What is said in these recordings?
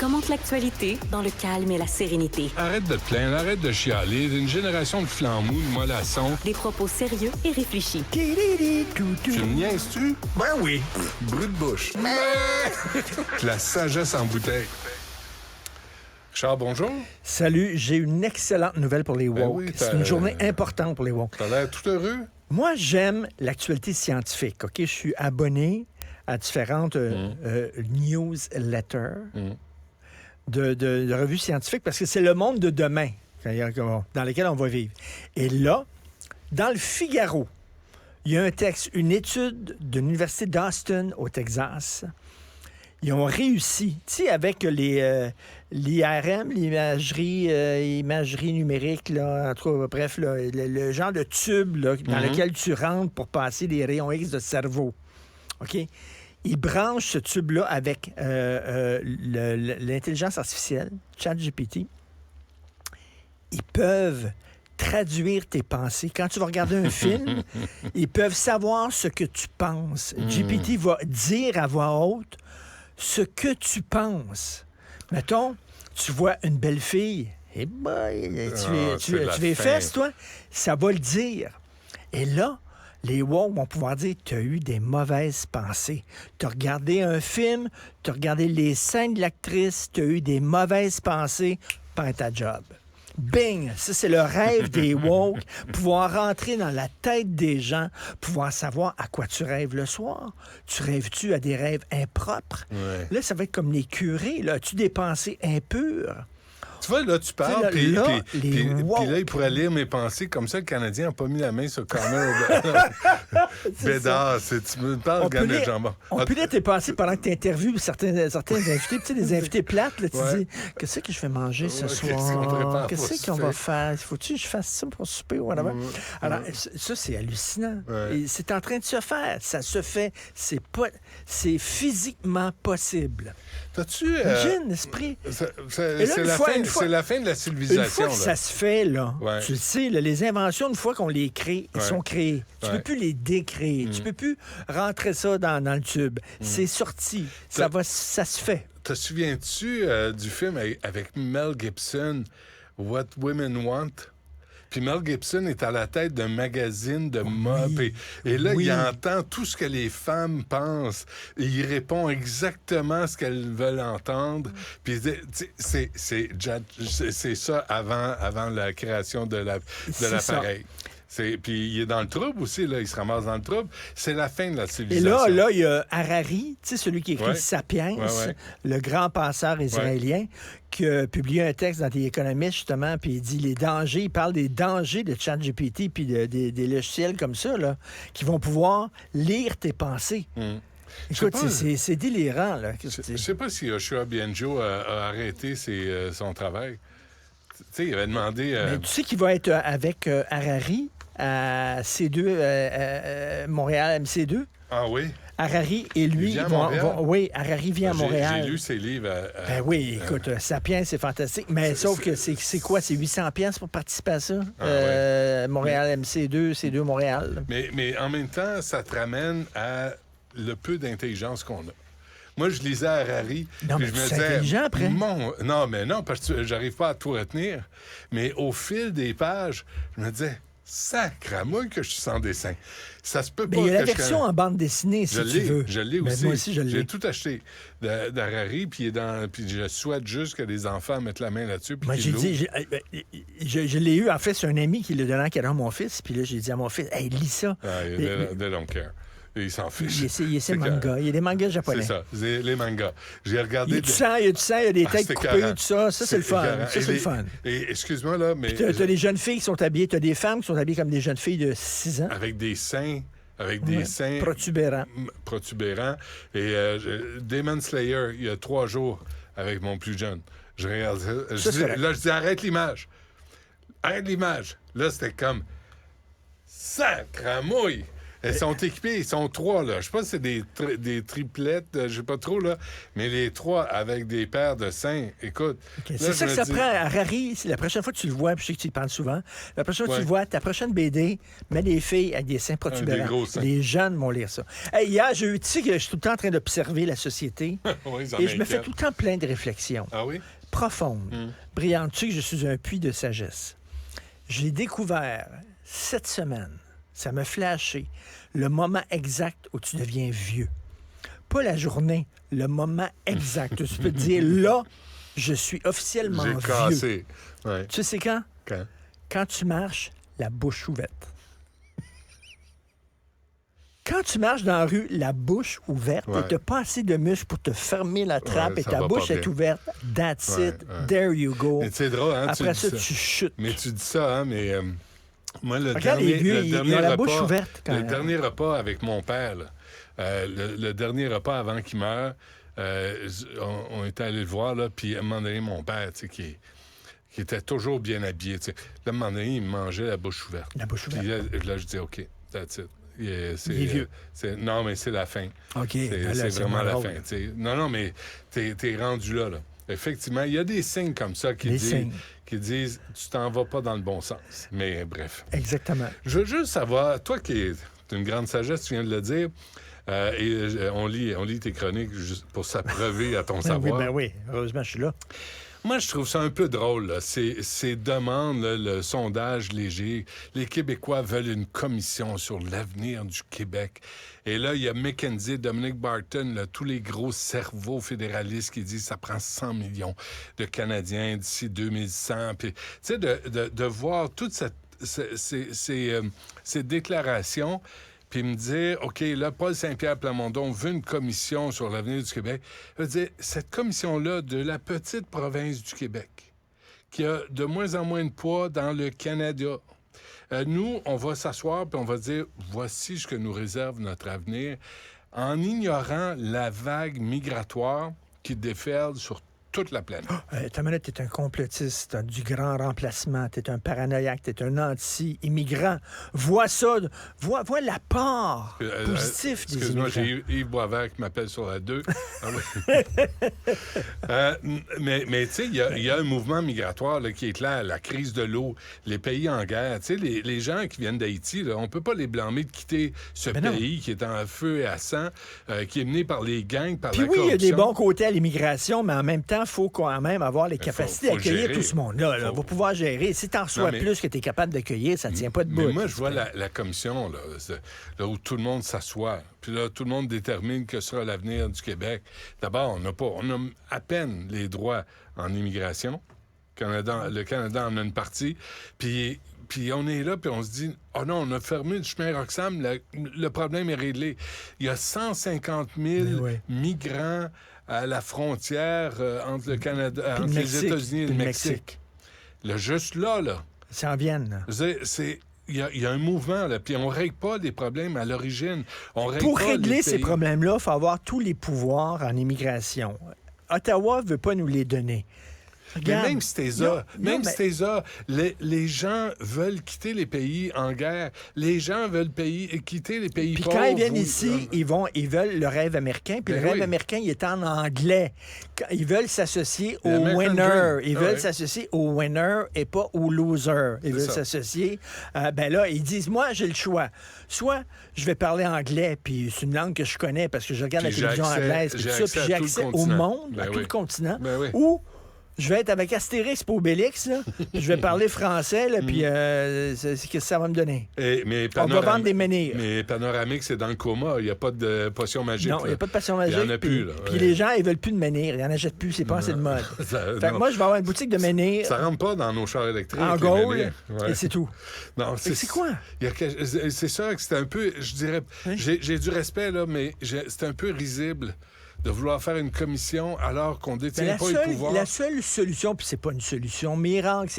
commente l'actualité dans le calme et la sérénité. Arrête de te plaindre, arrête de chialer. Une génération de flambous, de mollassons. Des propos sérieux et réfléchis. Tu me niaises-tu? Ben oui. Brut de bouche. La sagesse en bouteille. Richard, bonjour. Salut, j'ai une excellente nouvelle pour les woke. oui, c'est une journée importante pour les woke. T'as l'air tout heureux? Moi, j'aime l'actualité scientifique, OK? Je suis abonné à différentes newsletters de revues scientifiques parce que c'est le monde de demain dans lequel on va vivre. Et là, dans le Figaro, il y a un texte, une étude de l'Université d'Austin au Texas. Ils ont réussi, tu sais, avec l'IRM, imagerie numérique, là, en tout cas, bref, là, le genre de tube là, dans lequel tu rentres pour passer des rayons X de cerveau. OK? Ils branchent ce tube-là avec l'intelligence artificielle, ChatGPT. Ils peuvent traduire tes pensées. Quand tu vas regarder un film, ils peuvent savoir ce que tu penses. GPT va dire à voix haute ce que tu penses. Mettons, tu vois une belle fille. Eh boy, tu les fesses, toi? Ça va le dire. Et là, les woke vont pouvoir dire tu as eu des mauvaises pensées. Tu as regardé un film, tu as regardé les scènes de l'actrice, tu as eu des mauvaises pensées, perds ta job. Bing! Ça, c'est le rêve des woke. Pouvoir rentrer dans la tête des gens, pouvoir savoir à quoi tu rêves le soir. Tu rêves-tu à des rêves impropres? Ouais. Là, ça va être comme les curés. Là. As-tu des pensées impures? Tu vois, là, tu parles, puis là, il pourrait woke. lire mes pensées. Comme ça, le Canadien n'a pas mis la main sur Connor Bédard. Tu me parles, Ganet Jambon. On peut lire tes pensées pendant que tu interviews certains invités. Tu sais, des invités plates, là, tu dis, qu'est-ce que je vais manger ce soir? Qu'est-ce qu'on va faire? Faut-tu que je fasse ça pour souper ou whatever? Alors, ça, c'est hallucinant. Ouais. Et c'est en train de se faire. Ça se fait. C'est physiquement possible. T'as-tu... Imagine l'esprit. C'est la fin de la civilisation. Une fois que ça se fait, là, Ouais. tu le sais, là, les inventions, une fois qu'on les crée, ils sont créés. Tu peux plus les décréer. Tu peux plus rentrer ça dans le tube. C'est sorti. Ça se fait. Te souviens-tu du film avec Mel Gibson, What Women Want? Puis Mel Gibson est à la tête d'un magazine de mode. Et là, il entend tout ce que les femmes pensent. Et il répond exactement ce qu'elles veulent entendre. Puis c'est ça avant la création de l'appareil. Puis il est dans le trouble aussi, là. Il se ramasse dans le trouble. C'est la fin de la civilisation. Et là, il y a Harari, tu sais, celui qui écrit Sapiens, le grand penseur israélien, qui a publié un texte dans The Economist, justement, puis il dit il parle des dangers de ChatGPT puis des logiciels comme ça, là, qui vont pouvoir lire tes pensées. Écoute, c'est délirant, là. Je sais pas si Yoshua Bengio a arrêté son travail. Tu sais, il avait demandé... Mais tu sais qu'il va être avec Harari à C2, Montréal MC2. Ah oui? Harari et lui... Harari vient à Montréal. J'ai lu ses livres. Ben oui, écoute, Sapiens, c'est fantastique. Mais sauf que c'est quoi? C'est 800$ pour participer à ça? Montréal MC2, C2 Montréal. Mais en même temps, ça te ramène à le peu d'intelligence qu'on a. Moi, je lisais Harari. Non, mais je tu me es disais, intelligent après. Non, parce que j'arrive pas à tout retenir. Mais au fil des pages, je me disais, sacramouille que je suis sans dessin. Ça se peut pas. Il y a la version en bande dessinée, si tu veux. Je l'ai aussi. Moi aussi, je l'ai. J'ai tout acheté d'Harari, puis je souhaite juste que les enfants mettent la main là-dessus. Moi, j'ai dit, je l'ai eu. En fait, c'est un ami qui l'a donné en cadeau à mon fils. Puis là, j'ai dit à mon fils, hey, lis ça. They don't care. Et il s'en fiche. Il y a manga. Il y a des mangas japonais. C'est ça, les mangas. J'ai regardé... Il y a du sang, il y a des têtes coupées, tout ça. Ça, c'est le fun. Ça, c'est le fun. Et excuse-moi, là, mais... Puis t'as des jeunes filles qui sont habillées, t'as des femmes qui sont habillées comme des jeunes filles de 6 ans. Avec des seins... protubérants. Et Demon Slayer, il y a 3 jours, avec mon plus jeune. Je regarde ça. Je dis, arrête l'image. Arrête l'image. Là, c'était comme... Sacramouille! Ils sont équipés, ils sont 3, là. Je sais pas si c'est des triplettes, je sais pas trop, là. Mais les 3 avec des paires de seins, écoute. Okay. C'est ça que ça prend à Harry. La prochaine fois que tu le vois, puis je sais que tu y parles souvent, la prochaine fois que tu le vois, ta prochaine BD, mets des filles avec des seins protubérants. Des gros seins. Les jeunes vont lire ça. Hey, hier, tu sais que je suis tout le temps en train d'observer la société. Oui, et je me fais tout le temps plein de réflexions. Ah oui? Profondes, brillantes. Tu sais que je suis un puits de sagesse. J'ai découvert cette semaine, ça m'a flashé, le moment exact où tu deviens vieux. Pas la journée, le moment exact. Tu peux te dire, là, je suis officiellement vieux. J'ai cassé. Ouais. Tu sais c'est quand? Quand? Quand tu marches, la bouche ouverte. Quand tu marches dans la rue, la bouche ouverte, et tu n'as pas assez de muscles pour te fermer la trappe et ta bouche est ouverte, that's it, there you go. C'est drôle, hein? Après ça, tu chutes. Mais tu dis ça, hein? Mais moi, le les vieux, ils ont la bouche ouverte. Le dernier repas avec mon père, là, le dernier repas avant qu'il meure, on était allé le voir, là, puis à un moment donné, mon père, tu sais, qui était toujours bien habillé, tu sais. Là, à un moment donné, il mangeait la bouche ouverte. La bouche ouverte. Puis là, je dis, OK, that's it. Il est vieux. Non, mais c'est la fin. OK. C'est vraiment la fin. T'sais. Non, mais t'es rendu là. Effectivement, il y a des signes comme ça qui disent tu t'en vas pas dans le bon sens. Mais bref. Exactement. Je veux juste savoir, toi qui es une grande sagesse, tu viens de le dire, on lit tes chroniques juste pour s'approuver à ton savoir. Oui, heureusement, je suis là. Moi, je trouve ça un peu drôle, là. Ces demandes, là, le sondage léger. Les Québécois veulent une commission sur l'avenir du Québec. Et là, il y a McKenzie, Dominic Barton, là, tous les gros cerveaux fédéralistes qui disent que ça prend 100 millions de Canadiens d'ici 2100. Puis, tu sais, de voir toutes ces déclarations, puis me dire, OK, là, Paul Saint-Pierre Plamondon veut une commission sur l'avenir du Québec. Je veux dire, cette commission-là de la petite province du Québec, qui a de moins en moins de poids dans le Canada, nous, on va s'asseoir puis on va dire, voici ce que nous réserve notre avenir, en ignorant la vague migratoire qui déferle sur toute la planète. Ta manette, t'es un complotiste, t'as du grand remplacement, t'es un paranoïaque, t'es un anti-immigrant. Vois ça, vois l'apport positif des immigrants. Excuse-moi, j'ai Yves Boisvert qui m'appelle sur la 2. Mais tu sais, il y a un mouvement migratoire là, qui est clair, la crise de l'eau, les pays en guerre. Tu sais, les gens qui viennent d'Haïti, là, on peut pas les blâmer de quitter ce pays qui est en feu et à sang, qui est mené par les gangs, par la corruption. Puis oui, il y a des bons côtés à l'immigration, mais en même temps, il faut quand même avoir les capacités d'accueillir tout ce monde-là. Il faut pouvoir gérer. Si tu en reçois plus que tu es capable d'accueillir, ça ne tient pas debout. Mais moi, je vois la commission là, où tout le monde s'assoit. Puis là, tout le monde détermine que sera l'avenir du Québec. D'abord, on a à peine les droits en immigration. Le Canada en a une partie. Puis on est là, puis on se dit, oh non, on a fermé le chemin Roxham, le problème est réglé. Il y a 150 000 migrants à la frontière entre le Canada, entre les États-Unis et le Mexique. Là, juste là. Ça en vient. Il y a un mouvement, là, puis on ne règle pas des problèmes à l'origine. Pour régler ces problèmes-là, il faut avoir tous les pouvoirs en immigration. Ottawa ne veut pas nous les donner. Regarde. Mais même si t'es ça, les gens veulent quitter les pays en guerre. Les gens veulent quitter les pays pauvres. Puis quand ils viennent ici, ils veulent le rêve américain. Puis le rêve américain, il est en anglais. Ils veulent s'associer au winner. Ils veulent s'associer au winner et pas au loser. Ils veulent s'associer. Là, ils disent, moi, j'ai le choix. Soit je vais parler anglais, puis c'est une langue que je connais parce que je regarde la télévision anglaise, puis j'ai accès au monde, à tout le continent, ou je vais être avec Astérix et Obélix, là, puis je vais parler français, là, puis qu'est-ce que ça va me donner? On va vendre des menhirs. Mais Panoramique, c'est dans le coma. Il n'y a pas de potion magique. Non, il n'y a pas de potion magique. Il n'y en a plus. Là. Puis les gens, ils veulent plus de menhirs. Ils n'en achètent plus. C'est pas assez de mode. Fait que moi, je vais avoir une boutique de menhirs. Ça rentre pas dans nos chars électriques. En gold, et c'est tout. Non, c'est quoi? C'est ça que c'est un peu, je dirais, j'ai du respect, là, mais c'est un peu risible de vouloir faire une commission alors qu'on détient pas le pouvoir. La seule solution, puis c'est pas une solution miracle,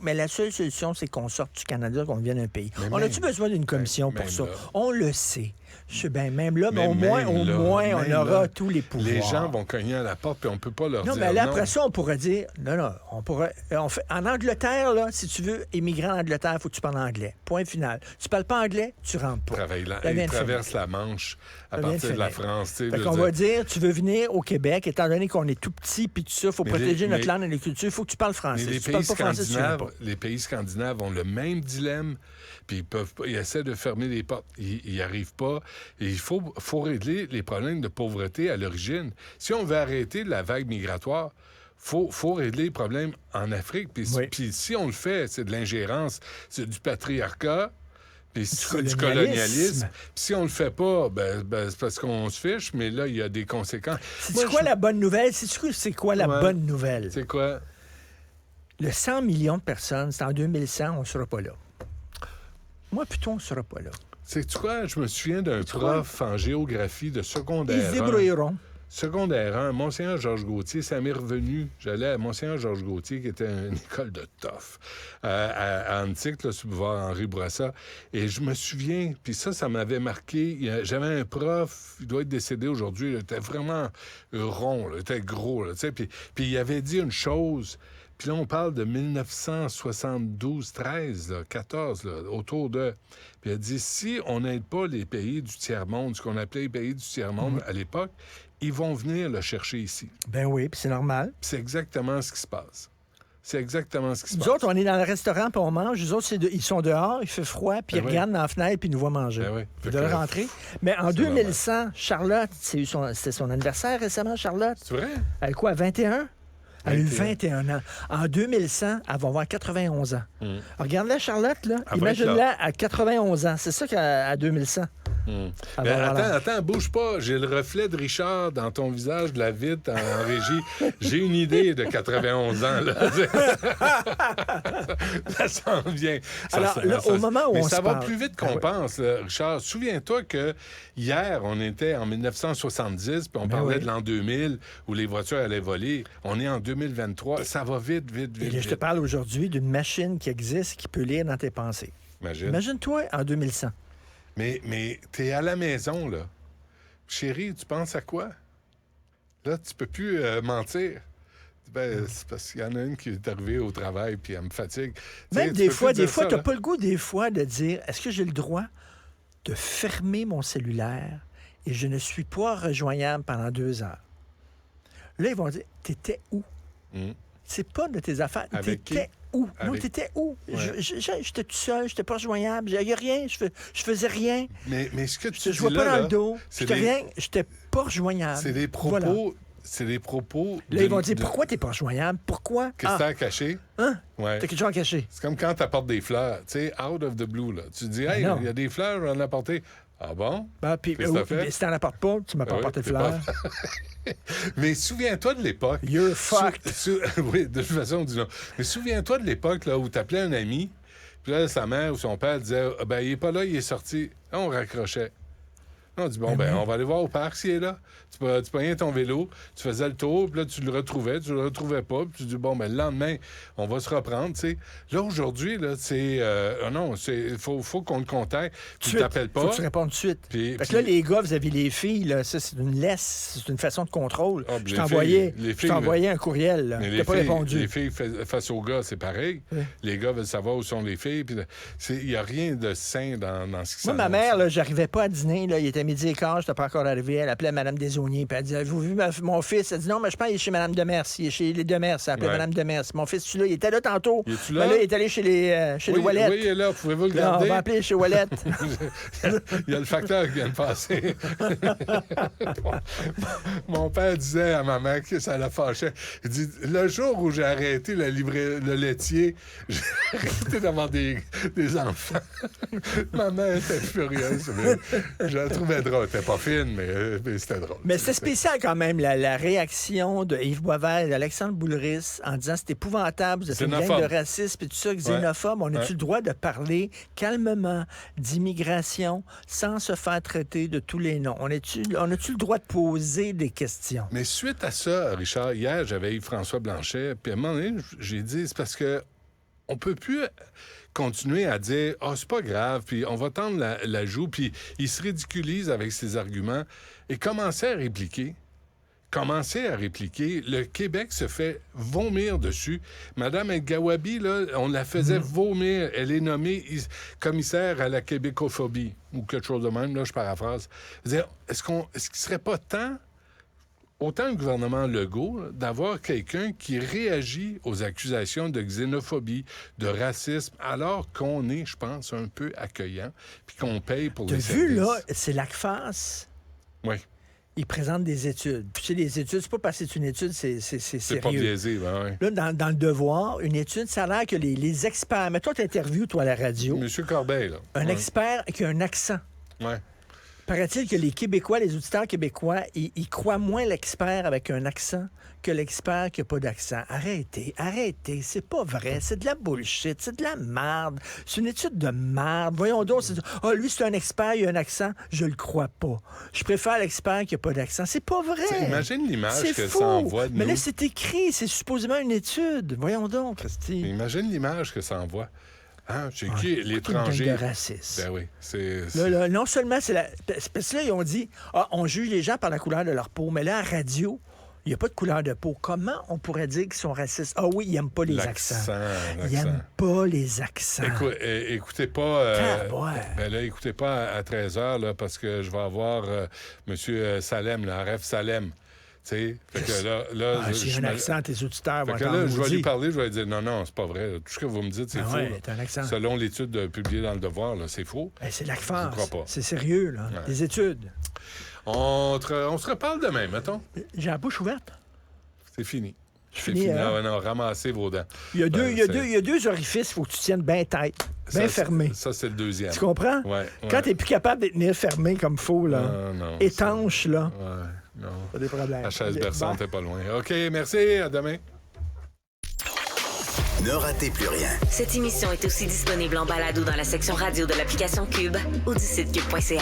mais la seule solution, c'est qu'on sorte du Canada, qu'on devienne un pays. On a-tu besoin d'une commission pour ça? On le sait. Je sais bien, même là, mais Mais au moins, on même aura là, tous les pouvoirs. Les gens vont cogner à la porte, puis on peut pas leur Non, dire mais là, non. après ça, on pourrait dire, non, en Angleterre, là, si tu veux émigrer en Angleterre, il faut que tu parles anglais. Point final. Tu parles pas anglais, tu rentres pas. Ils traversent la Manche à Ça vient partir de la finir. France. tu sais, Fait je qu'on veux va dire. dire, tu veux venir au Québec, étant donné qu'on est tout petit, puis tout ça, il faut Mais protéger les- notre mais- langue et notre culture, il faut que tu parles Mais français. les Si tu parles pas français, tu viens pas. les pays scandinaves ont le même dilemme, puis ils peuvent pas, ils essaient de fermer les portes. Ils n'y arrivent pas. Et il faut régler les problèmes de pauvreté à l'origine. Si on veut arrêter la vague migratoire, faut régler les problèmes en Afrique. Puis Oui. puis si on le fait, c'est de l'ingérence, c'est du patriarcat, puis c'est du colonialisme. colonialisme. Puis si on le fait pas, c'est parce qu'on se fiche, mais là, il y a des conséquences. C'est quoi la bonne nouvelle? C'est quoi la Ouais. bonne nouvelle? C'est quoi? Le 100 millions de personnes, c'est en 2100, on ne sera pas là. Moi, plutôt, on ne sera pas là. Sais-tu quoi? Je me souviens d'un prof en géographie de Ils secondaire se 1. débrouilleront. Secondaire 1, Monseigneur Georges Gauthier, ça m'est revenu. J'allais à Monseigneur Georges Gauthier, qui était une école de tough, à Antique, là, sur le boulevard Henri Bourassa. Et je me souviens, puis ça m'avait marqué. J'avais un prof, il doit être décédé aujourd'hui, il était vraiment rond, là, il était gros, là, tu sais. Puis il avait dit une chose. Puis là, on parle de 1972, 13, là, 14, là, autour de... Puis il a dit, si on n'aide pas les pays du tiers-monde, ce qu'on appelait les pays du tiers-monde à l'époque, ils vont venir le chercher ici. Ben oui, puis c'est normal. Puis c'est exactement ce qui se passe. C'est exactement ce qui se Nous passe. autres, on est dans le restaurant, puis on mange. Les autres, ils sont dehors, il fait froid, puis ils Ben oui. regardent dans la fenêtre, puis ils nous voient manger. Ben oui. Ils Fait doivent que- rentrer. Mais en c'est 2100, Charlotte, c'était son anniversaire récemment, Charlotte. C'est vrai? Elle a quoi, 21? Elle a eu 21. 21 ans. En 2100, elle va avoir 91 ans. Mm. Regarde-la, Charlotte, là. Elle va être Imagine-la à 91 ans. C'est ça qu'à 2100. Elle Ben, va avoir l'air. attends, bouge pas. J'ai le reflet de Richard dans ton visage de la vitre en régie. J'ai une idée de 91 ans. Là. Ça s'en vient. Alors, là, au moment où mais on ça se va parle- plus vite Ah qu'on oui. pense, là, Richard. Souviens-toi que hier, on était en 1970, puis on Ben parlait oui. de l'an 2000, où les voitures allaient voler. On est en 2023. Ça va vite, vite, Et vite. là, je te vite. parle aujourd'hui d'une machine qui existe, qui peut lire dans tes pensées. Imagine. Imagine-toi en 2100. Mais t'es à la maison, là. Chérie, tu penses à quoi? Là, tu peux plus mentir. Ben, c'est parce qu'il y en a une qui est arrivée au travail puis elle me fatigue. Tu sais, Même tu des peux fois, plus dire ça, tu n'as là. pas le goût, des fois, de dire est-ce que j'ai le droit de fermer mon cellulaire et je ne suis pas rejoignable pendant 2 heures? Là, ils vont dire t'étais où? Hum. C'est pas de tes affaires. Avec T'étais qui? où? Non, Avec- t'étais où? Ouais. J'étais tout seul, j'étais pas rejoignable, il n'y a rien, je faisais rien. Mais ce que tu Je dis jouais là, pas dans là, le dos, c'est j'étais des- rien, j'étais pas rejoignable. c'est des propos... Voilà. C'est des propos... Là, ils vont dire d'une- pourquoi t'es pas rejoignable? Pourquoi? Qu'est-ce que Ah, t'as à cacher? hein? Ouais. T'as quelque chose à cacher. C'est comme quand t'apportes des fleurs, tu sais, out of the blue, là. Tu dis, hey, non. il y a des fleurs, j'en ai apporté. Ah bon? Ben, puis, Qu'est-ce que t'as fait? si t'en apportes pas, tu m'as pas Ah oui, apporté de t'es pas- fleurs. Mais souviens-toi de l'époque. You're fucked. Oui, de toute façon, dis-le. Mais souviens-toi de l'époque là, où tu appelais un ami, puis là, sa mère ou son père disait ah, ben, il est pas là, il est sorti. Là, on raccrochait. Là, on dit bon, ben, on va aller voir au parc s'il est là. Tu prenais ton vélo, tu faisais le tour, puis là, tu le retrouvais pas, puis tu dis bon, ben, le lendemain, on va se reprendre, tu sais. Là, aujourd'hui, là, c'est. non, il faut qu'on le contacte, puis tu t'appelles pas. Faut que tu répondes tout de suite. Puis- Fait que puis- là, les gars, vous avez les filles, là, ça, c'est une laisse, c'est une façon de contrôle. Ah, puis Je les t'envoyais filles- les je filles, t'envoyais un courriel, là. Mais T'as pas répondu. les filles face aux gars, c'est pareil. Oui. Les gars veulent savoir où sont les filles. Il n'y a rien de sain dans ce qui Moi, ma s'annonce. mère, là, j'arrivais pas à dîner. Là, il était midi et quart, j'étais pas encore arrivé. Elle appelait Mme Desauniers. Puis elle dit avez-vous vu mon fils? Elle dit non, mais je pense qu'il est chez Mme Demers. Il est chez les Demers. Elle appelait Ouais. Mme Demers. Mon fils, tu là? Il était là tantôt. Il est-tu Ben là? là, il est allé chez les Oui, Wallet. oui, il est là. Pouvez-vous le Là, on garder? va appeler chez Wallet. Il y a le facteur qui vient de passer. Mon père disait à ma mère que ça la fâchait. Il dit le jour où j'ai arrêté le laitier, j'ai arrêté d'avoir des enfants. Ma mère était furieuse. Mais je la trouvais drôle. Elle était pas fine, mais c'était drôle. Mais c'est spécial quand même, la réaction de Yves Boisvert et d'Alexandre Boulris en disant c'est épouvantable, vous êtes une gang Xénophobe. de racistes et tout ça, xénophobe. On a-tu Ouais. le droit de parler calmement d'immigration sans se faire traiter de tous les noms? On a-tu le droit de poser des questions? Mais suite à ça, Richard, hier, j'avais eu François Blanchet, puis à un moment donné, j'ai dit, c'est parce que on peut plus continuer à dire « Ah, c'est pas grave, puis on va tendre la joue », puis il se ridiculise avec ses arguments et commencer à répliquer. Le Québec se fait vomir dessus. Madame El Gawabi, là, on la faisait vomir. Elle est nommée commissaire à la québécophobie ou quelque chose de même, là, je paraphrase. Est-ce qu'il ne serait pas temps, autant le gouvernement Legault, là, d'avoir quelqu'un qui réagit aux accusations de xénophobie, de racisme, alors qu'on est, je pense, un peu accueillant, puis qu'on paye pour les services. T'as vu, là, c'est l'ACFAS. Oui. Ils présentent des études. Puis, tu sais, les études, c'est pas parce que c'est une étude, c'est C'est pas sérieux. biaisé, ben oui. Là, dans le Devoir, une étude, ça a l'air que les experts... Mais toi, t'interviews, toi, à la radio, Monsieur Corbeil, là. un Ouais. expert qui a un accent. Ouais. Paraît-il que les Québécois, les auditeurs québécois, ils croient moins l'expert avec un accent que l'expert qui n'a pas d'accent. Arrêtez, c'est pas vrai, c'est de la bullshit, c'est de la merde, c'est une étude de merde. Voyons donc, lui c'est un expert, il a un accent, je le crois pas. Je préfère l'expert qui n'a pas d'accent. C'est pas vrai. T'sais, imagine l'image C'est que faux. ça envoie de Mais nous. là, c'est écrit, c'est supposément une étude. Voyons donc, Christy. Imagine l'image que ça envoie. Hein? C'est qui? Une L'étranger. gang de racistes. Ben oui. C'est... Là, non seulement c'est la... Parce que là, ils ont dit, on juge les gens par la couleur de leur peau, mais là, à radio, il n'y a pas de couleur de peau. Comment on pourrait dire qu'ils sont racistes? Ah oui, ils n'aiment pas les accents. Ils n'aiment pas les accents. Écoutez pas... Ouais. Là, écoutez pas à 13h, là, parce que je vais avoir M. Salem, là, Aref Salem. Tu sais, fait que là... J'ai un accent, tes auditeurs vont fait que entendre là, je vais maudit. lui parler, je vais lui dire, non, c'est pas vrai. Tout ce que vous me dites, c'est faux. ouais, là. t'as un accent. Selon l'étude publiée dans Le Devoir, là, c'est faux. Ben, c'est Je l'ACFAS. crois pas. C'est sérieux, là. Ouais. Des études. On se reparle demain, mettons. J'ai la bouche ouverte. C'est fini. C'est Fini, fini. hein? Non, ramassez vos dents. Il y a Ben, deux orifices, il faut que tu tiennes bien tête, bien fermé. Ça, c'est le deuxième. Tu comprends? Ouais. Quand tu n'es plus capable de les tenir fermés comme il faut, là, Non, étanche, là, Ouais, non. t'as des problèmes. La chaise Bye. berçante est pas loin. OK, merci. À demain. Ne ratez plus rien. Cette émission est aussi disponible en balado dans la section radio de l'application Cube ou du site cube.ca.